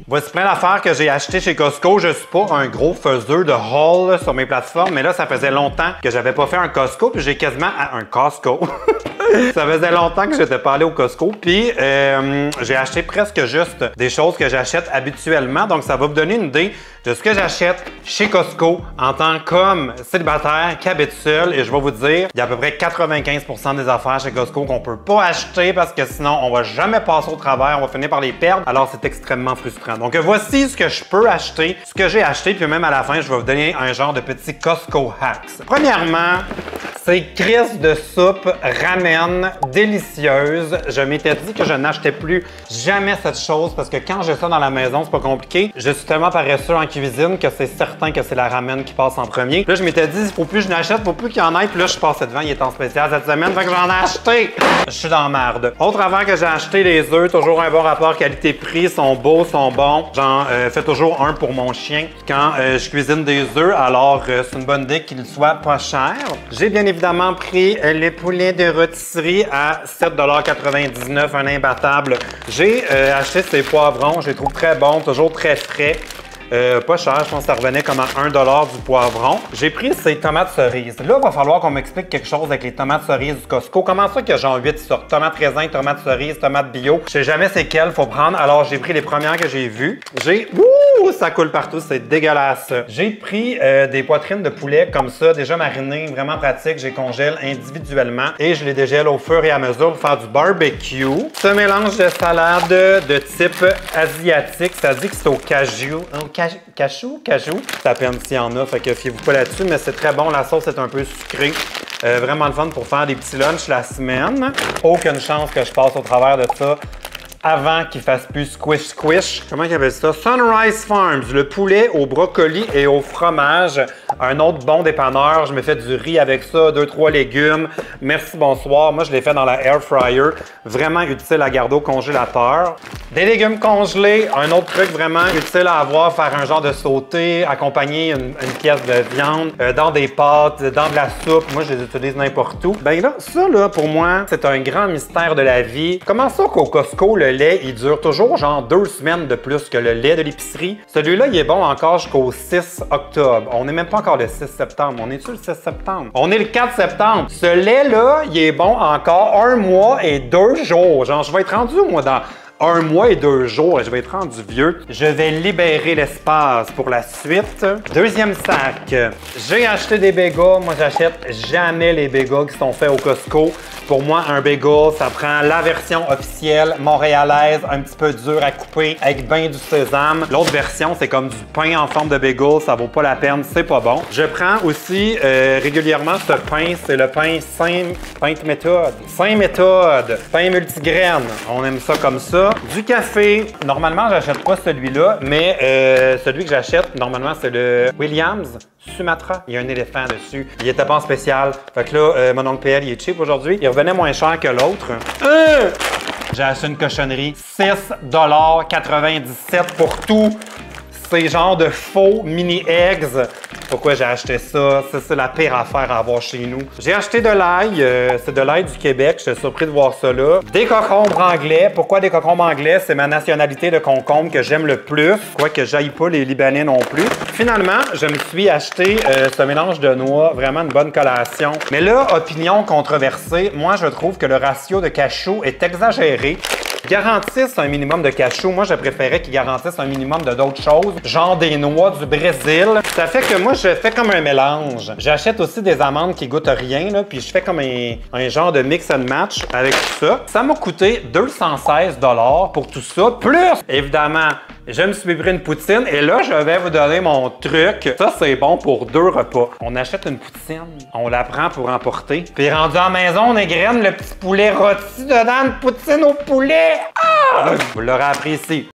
Voici plein d'affaires que j'ai achetées chez Costco. Je suis pas un gros faiseur de haul là, sur mes plateformes, mais là, ça faisait longtemps que j'avais pas fait un Costco, puis j'ai quasiment un Costco. Ça faisait longtemps que j'étais pas allé au Costco, puis j'ai acheté presque juste des choses que j'achète habituellement, donc ça va vous donner une idée de ce que j'achète chez Costco en tant qu'homme célibataire qui habite seul, et je vais vous dire, il y a à peu près 95% des affaires chez Costco qu'on peut pas acheter parce que sinon on va jamais passer au travers, on va finir par les perdre, alors c'est extrêmement frustrant. Donc voici ce que je peux acheter, ce que j'ai acheté, puis même à la fin, je vais vous donner un genre de petit Costco hacks. Premièrement, c'est crise de soupe ramen délicieuse. Je m'étais dit que je n'achetais plus jamais cette chose parce que quand j'ai ça dans la maison, c'est pas compliqué. Je suis tellement paresseux en cuisine que c'est certain que c'est la ramen qui passe en premier. Puis là, je m'étais dit, il faut plus que je n'achète, faut plus qu'il y en ait. Puis là, je passais devant, il est en spécial cette semaine, fait que j'en ai acheté. Je suis dans la merde. Autre affaire que j'ai acheté, les œufs, toujours un bon rapport qualité-prix, sont beaux, sont bons. J'en fais toujours un pour mon chien quand je cuisine des œufs, alors c'est une bonne idée qu'ils soient pas chers. J'ai bien évidemment pris les poulets de rôtisserie à 7,99 $, un imbattable. J'ai acheté ces poivrons, je les trouve très bons, toujours très frais. Pas cher, je pense que ça revenait comme à 1 $ du poivron. J'ai pris ces tomates cerises. Là, il va falloir qu'on m'explique quelque chose avec les tomates cerises du Costco. Comment ça qu'il y a genre 8 sortes? Tomates raisin, tomates cerises, tomates bio. Je sais jamais c'est quelles faut prendre. Alors, j'ai pris les premières que j'ai vues. Ouh, ça coule partout, c'est dégueulasse. J'ai pris des poitrines de poulet comme ça, déjà marinées, vraiment pratique. Je les congèle individuellement et je les dégèle au fur et à mesure pour faire du barbecue. Ce mélange de salade de type asiatique, ça dit que c'est au cajou. Cajou? C'est à peine s'il y en a, fait que fiez-vous pas là-dessus, mais c'est très bon. La sauce est un peu sucrée. Vraiment le fun pour faire des petits lunchs la semaine. Aucune chance que je passe au travers de ça avant qu'il fasse plus squish. Comment ils appellent ça? Sunrise Farms, le poulet au brocoli et au fromage. Un autre bon dépanneur. Je me fais du riz avec ça, 2-3 légumes. Merci, bonsoir. Moi, je l'ai fait dans la air fryer. Vraiment utile à garder au congélateur. Des légumes congelés. Un autre truc vraiment utile à avoir, faire un genre de sauté, accompagner une pièce de viande dans des pâtes, dans de la soupe. Moi, je les utilise n'importe où. Ben là, ça, là, pour moi, c'est un grand mystère de la vie. Comment ça qu'au Costco, le lait, il dure toujours genre 2 semaines de plus que le lait de l'épicerie? Celui-là, il est bon encore jusqu'au 6 octobre. On n'est même pas encore le 6 septembre. On est-tu le 6 septembre? On est le 4 septembre. Ce lait-là, il est bon encore 1 mois et 2 jours. Genre, je vais être rendu, moi, dans 1 mois et 2 jours, et je vais être rendu vieux. Je vais libérer l'espace pour la suite. Deuxième sac. J'ai acheté des bagels. Moi, j'achète jamais les bagels qui sont faits au Costco. Pour moi, un bagel, ça prend la version officielle montréalaise, un petit peu dur à couper, avec ben du sésame. L'autre version, c'est comme du pain en forme de bagel. Ça vaut pas la peine, c'est pas bon. Je prends aussi régulièrement ce pain. C'est le pain Sainte Méthode. Sainte Méthode. Pain multigraine. On aime ça comme ça. Du café. Normalement, j'achète pas celui-là, mais celui que j'achète, normalement, c'est le Williams Sumatra. Il y a un éléphant dessus. Il était pas en spécial. Fait que là, mon oncle PL, il est cheap aujourd'hui. Il revenait moins cher que l'autre. J'ai acheté une cochonnerie. 6,97 $ pour tout. Ces genres de faux mini eggs. Pourquoi j'ai acheté ça? Ça, c'est la pire affaire à avoir chez nous. J'ai acheté de l'ail. C'est de l'ail du Québec. J'étais surpris de voir ça là. Des concombres anglais. Pourquoi des concombres anglais? C'est ma nationalité de concombre que j'aime le plus. Quoique j'aille pas les Libanais non plus. Finalement, je me suis acheté ce mélange de noix. Vraiment une bonne collation. Mais là, opinion controversée. Moi, je trouve que le ratio de cachou est exagéré. Garantissent un minimum de cachou. Moi, je préférais qu'ils garantissent un minimum de d'autres choses, genre des noix du Brésil. Ça fait que moi, je fais comme un mélange. J'achète aussi des amandes qui goûtent rien, là, puis je fais comme un genre de mix and match avec tout ça. Ça m'a coûté 216 $ pour tout ça, plus, évidemment, je me suis pris une poutine et là, je vais vous donner mon truc. Ça, c'est bon pour 2 repas. On achète une poutine, on la prend pour emporter. Puis rendu à la maison, on égrène le petit poulet rôti dedans, une poutine au poulet. Ah! Vous l'aurez appris ici.